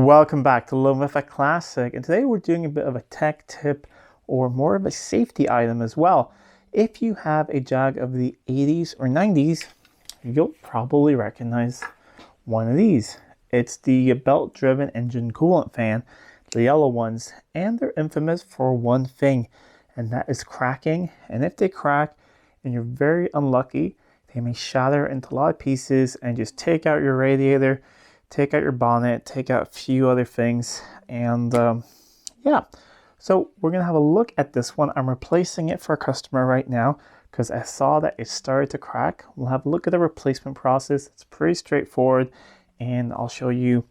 Welcome back to Living with a Classic, and today we're doing a bit of a tech tip or more of a safety item as well. If you have a Jag of the 80s or 90s, you'll probably recognize one of these. It's the belt-driven engine coolant fan, the yellow ones, and they're infamous for one thing, and that is cracking. And if they crack and you're very unlucky, they may shatter into a lot of pieces and just take out your radiator, take out your bonnet, take out a few other things, and yeah. So we're gonna have a look at this one. I'm replacing it for a customer right now because I saw that it started to crack. We'll have a look at the replacement process. It's pretty straightforward, and I'll show you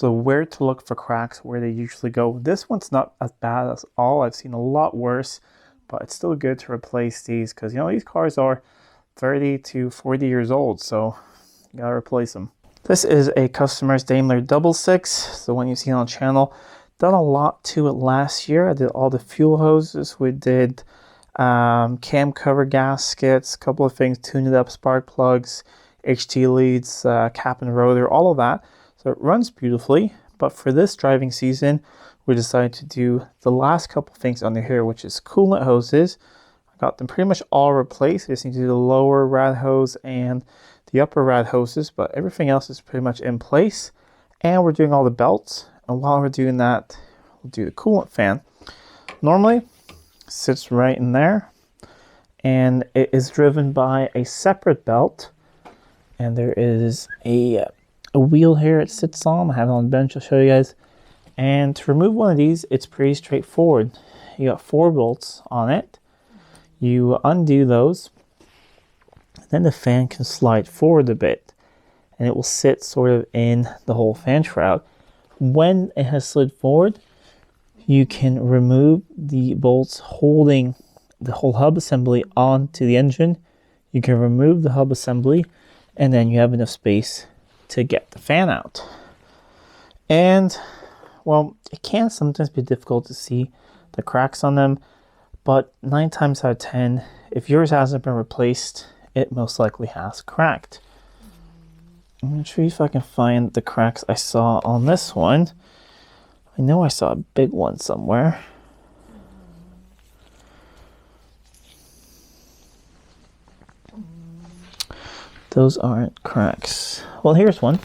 where to look for cracks, where they usually go. This one's not as bad as all. I've seen a lot worse, but it's still good to replace these because, you know, these cars are 30 to 40 years old, so you gotta replace them. This is a customer's Daimler 66, the one you see on the channel. Done a lot to it last year. I did all the fuel hoses. We did cam cover gaskets, a couple of things, tuned it up, spark plugs, HT leads, cap and rotor, all of that. So it runs beautifully. But for this driving season, we decided to do the last couple things under here, which is coolant hoses. I got them pretty much all replaced. I just need to do the lower rad hose and the upper rad hoses, but everything else is pretty much in place. And we're doing all the belts. And while we're doing that, we'll do the coolant fan. Normally, it sits right in there. And it is driven by a separate belt. And there is a wheel here it sits on. I have it on the bench, I'll show you guys. And to remove one of these, it's pretty straightforward. You got 4 bolts on it. You undo those. Then the fan can slide forward a bit and it will sit sort of in the whole fan shroud. When it has slid forward, you can remove the bolts holding the whole hub assembly onto the engine. You can remove the hub assembly and then you have enough space to get the fan out. And well, it can sometimes be difficult to see the cracks on them, but 9 times out of 10, if yours hasn't been replaced, it most likely has cracked. I'm going to see if I can find the cracks I saw on this one. I know I saw a big one somewhere. Those aren't cracks. Well, here's one.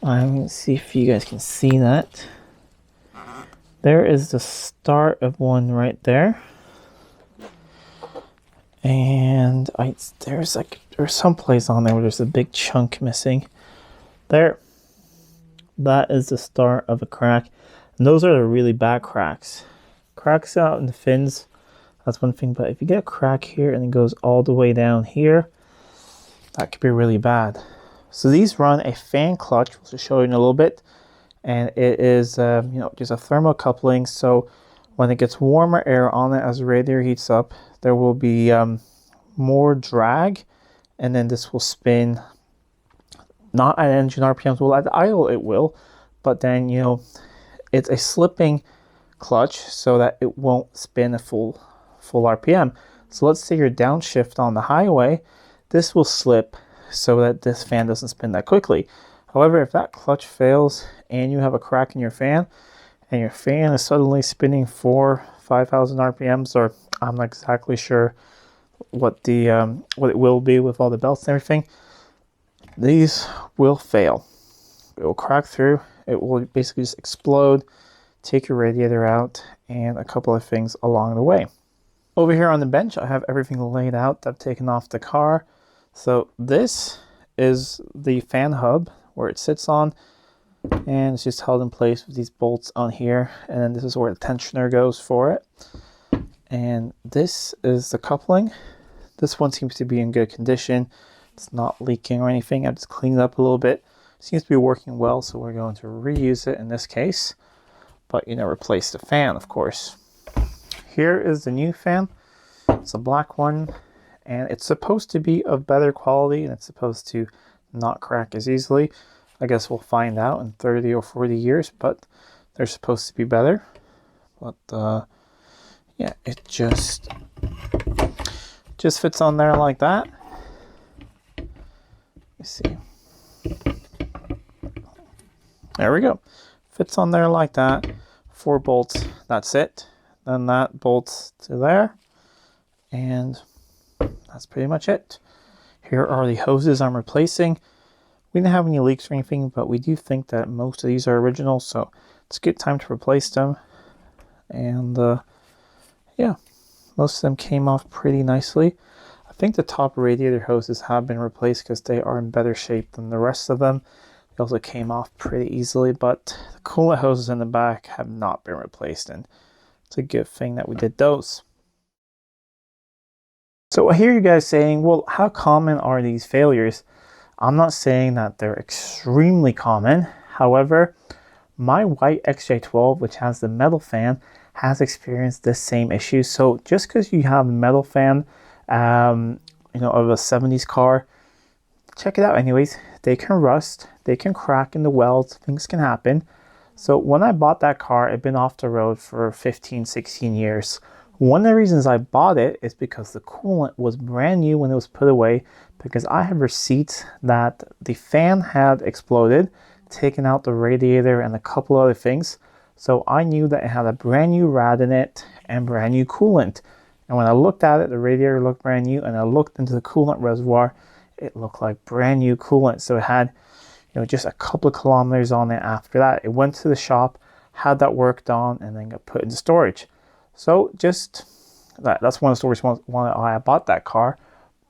I'm going to see if you guys can see that. There is the start of one right there. And there's some place on there where there's a big chunk missing. There. That is the start of a crack. And those are the really bad cracks. Cracks out in the fins, that's one thing. But if you get a crack here and it goes all the way down here, that could be really bad. So these run a fan clutch, which I'll show you in a little bit. And it is, just a thermal coupling. So when it gets warmer air on it as the radiator heats up, there will be more drag, and then this will spin, not at engine RPMs, well at idle it will, but then, you know, it's a slipping clutch so that it won't spin a full RPM. So let's say you're downshift on the highway, this will slip so that this fan doesn't spin that quickly. However, if that clutch fails and you have a crack in your fan, and your fan is suddenly spinning 5,000 RPMs, or I'm not exactly sure what it will be with all the belts and everything, these will fail. It will crack through. It will basically just explode, take your radiator out, and a couple of things along the way. Over here on the bench, I have everything laid out that I've taken off the car. So this is the fan hub where it sits on, and it's just held in place with these bolts on here, and then this is where the tensioner goes for it. And this is the coupling. This one seems to be in good condition. It's not leaking or anything. I've just cleaned it up a little bit. It seems to be working well, so we're going to reuse it in this case. But, you know, replace the fan, of course. Here is the new fan. It's a black one, and it's supposed to be of better quality, and it's supposed to not crack as easily. I guess we'll find out in 30 or 40 years, but they're supposed to be better. But yeah, it just fits on there like that. Let's see. There we go. Fits on there like that. 4 bolts, that's it. Then that bolts to there. And that's pretty much it. Here are the hoses I'm replacing. We didn't have any leaks or anything, but we do think that most of these are original, so it's a good time to replace them. And yeah, most of them came off pretty nicely. I think the top radiator hoses have been replaced because they are in better shape than the rest of them. They also came off pretty easily, but the coolant hoses in the back have not been replaced, and it's a good thing that we did those. So I hear you guys saying, well, how common are these failures? I'm not saying that they're extremely common. However, my white XJ12, which has the metal fan, has experienced this same issue. So just because you have a metal fan, you know, of a 70s car, check it out anyways. They can rust, they can crack in the welds, things can happen. So when I bought that car, it'd been off the road for 15, 16 years. One of the reasons I bought it is because the coolant was brand new when it was put away, because I have receipts that the fan had exploded, taken out the radiator and a couple other things. So I knew that it had a brand new rad in it and brand new coolant. And when I looked at it, the radiator looked brand new, and I looked into the coolant reservoir, it looked like brand new coolant. So it had, you know, just a couple of kilometers on it after that. It went to the shop, had that worked on, and then got put into storage. So just that's one of the stories why I bought that car.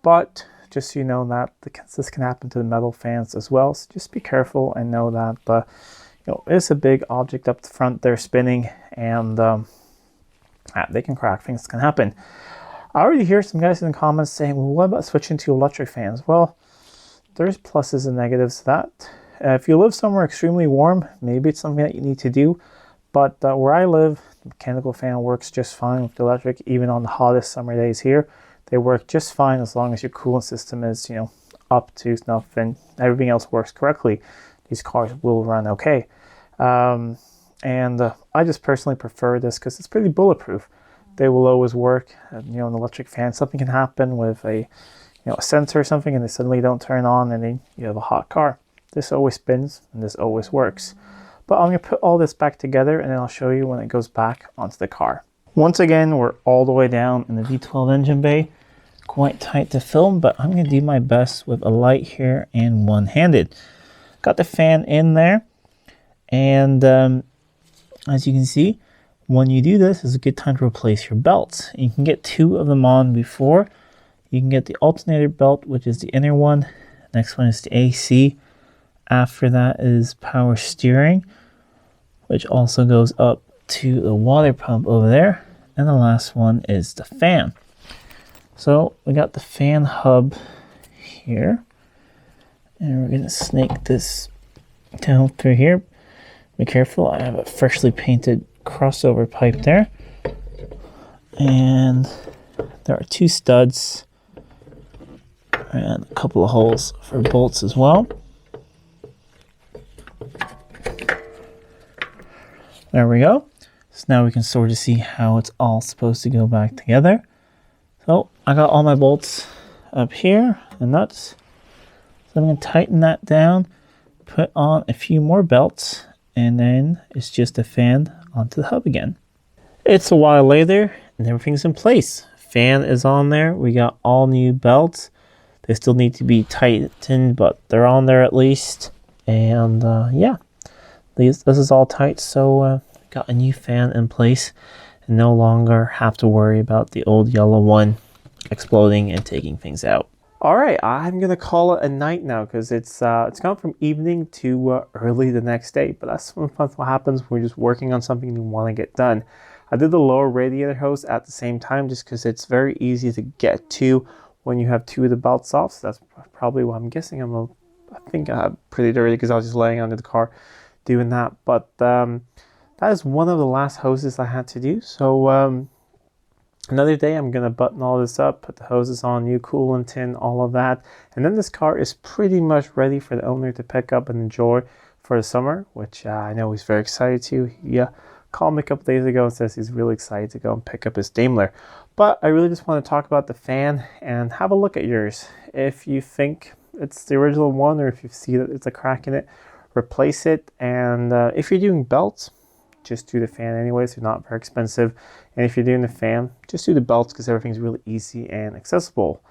But just so you know that this can happen to the metal fans as well. So just be careful and know that you know, it's a big object up the front there spinning, and they can crack, things can happen. I already hear some guys in the comments saying, well, what about switching to electric fans? Well, there's pluses and negatives to that. If you live somewhere extremely warm, maybe it's something that you need to do. But where I live, the mechanical fan works just fine with the electric. Even on the hottest summer days here, they work just fine as long as your coolant system is, you know, up to snuff and everything else works correctly. These cars will run okay. I just personally prefer this because it's pretty bulletproof. They will always work. You know, an electric fan, something can happen with a sensor or something, and they suddenly don't turn on, and then you have a hot car. This always spins, and this always works. But I'm going to put all this back together, and then I'll show you when it goes back onto the car. Once again, we're all the way down in the V12 engine bay. Quite tight to film, but I'm going to do my best with a light here and one-handed. Got the fan in there, and as you can see, when you do this, it's a good time to replace your belts. You can get 2 of them on before. You can get the alternator belt, which is the inner one. Next one is the AC. After that is power steering, which also goes up to the water pump over there. And the last one is the fan. So we got the fan hub here. And we're going to snake this down through here. Be careful, I have a freshly painted crossover pipe there. And there are 2 studs and a couple of holes for bolts as well. There we go. So now we can sort of see how it's all supposed to go back together. So I got all my bolts up here and nuts. So I'm going to tighten that down, put on a few more belts, and then it's just a fan onto the hub again. It's a while later and everything's in place. Fan is on there. We got all new belts. They still need to be tightened, but they're on there at least. And yeah. This is all tight, so got a new fan in place and no longer have to worry about the old yellow one exploding and taking things out. All right, I'm gonna call it a night now because it's gone from evening to early the next day. But that's sometimes what happens when we're just working on something you want to get done. I did the lower radiator hose at the same time just because it's very easy to get to when you have 2 of the belts off. So that's probably what I'm guessing. I think pretty dirty because I was just laying under the car doing that. But that is one of the last hoses I had to do. So another day I'm gonna button all this up, put the hoses on, new coolant in, all of that, and then this car is pretty much ready for the owner to pick up and enjoy for the summer, which I know he's very excited to. He called me a couple days ago and says he's really excited to go and pick up his Daimler. But I really just want to talk about the fan and have a look at yours. If you think it's the original one, or if you see that it's a crack in it, replace it. And if you're doing belts, just do the fan anyways. They're not very expensive. And if you're doing the fan, just do the belts because everything's really easy and accessible.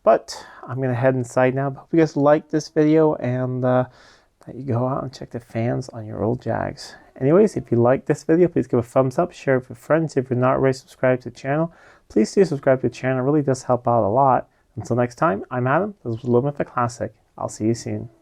But I'm going to head inside now. Hope you guys liked this video and that you go out and check the fans on your old Jags. Anyways, if you like this video, please give a thumbs up, share it with friends. If you're not already subscribed to the channel, please do subscribe to the channel. It really does help out a lot. Until next time, I'm Adam. This was Living with a Classic. I'll see you soon.